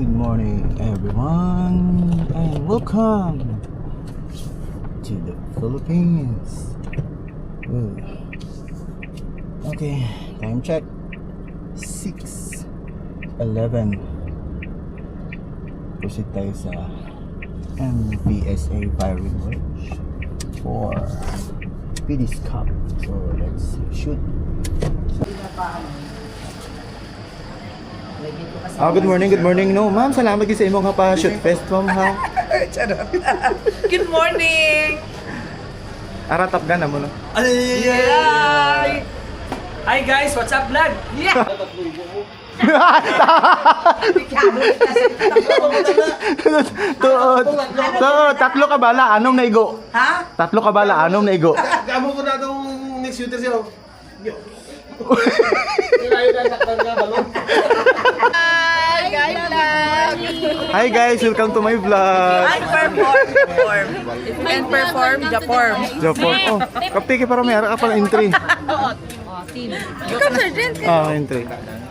Good morning, everyone, and welcome to the Philippines. Okay, time check 6:11. Proceed tayo sa MPSA firing range for PD's Cup. So let's shoot. Good morning. No, ma'am, salamat din sa imong shoot fest, ma'am, ha. Good morning! Top gun na mo, no? Yeah! Hi guys, what's up vlog? Yeah! Tatlo ka bala, anong naigo? Ha? Tatlo ka bala, anong naigo? Gamo ko na itong next shooter siya. Hi guys, welcome to my vlog. I perform. If you can perform, perform. Japon. Oh, kapti ka para may harap ka pala entry. Ikaw, Sergeant. Entry.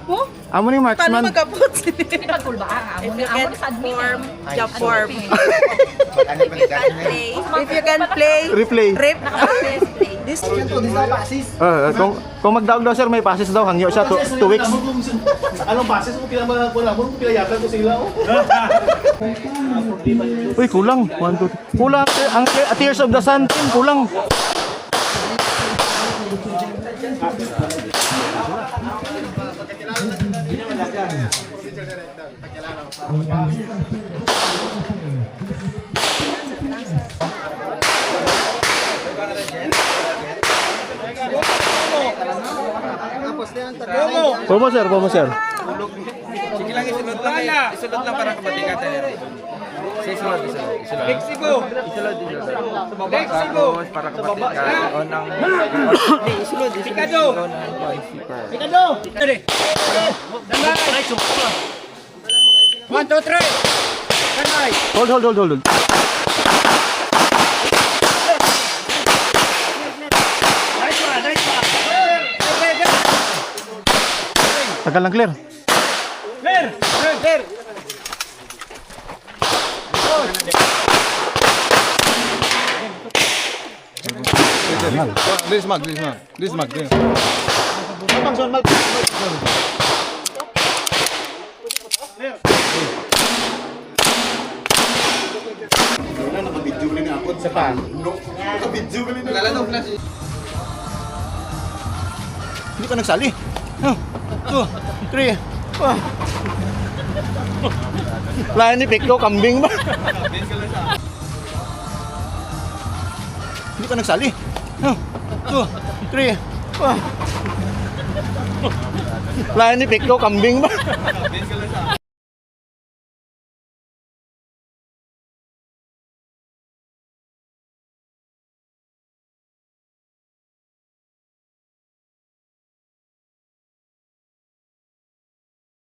Oh? Amo ni Paano marksman. mag-apot? If you can perform, perform. If you can play, Replay. rip. This Kung magdaog daw sir, may passes daw. Hangyo siya 2 weeks. Anong basis mo wala mo pinayagan ko sila oh. Uy, kulang. 1, 2, 3. Kulang. Ang Tears of the Sun team, kulang. Pomo sir. Sige lang, isulot lang para kapatingatan nila. Isulot. Mexico! Isulot. Mexico! Para kapatingatan. O ng... Isulot. Picado! Picado! Dali! 1, 2, 3! Kanay! Hold. Tagal lang clear. Clear! This mag. Hindi ka nagsali. 2, 3. Lain ni Piklo, kambing ba? Hindi ka nagsali. 2, 3. Lain ni Piklo, kambing ba?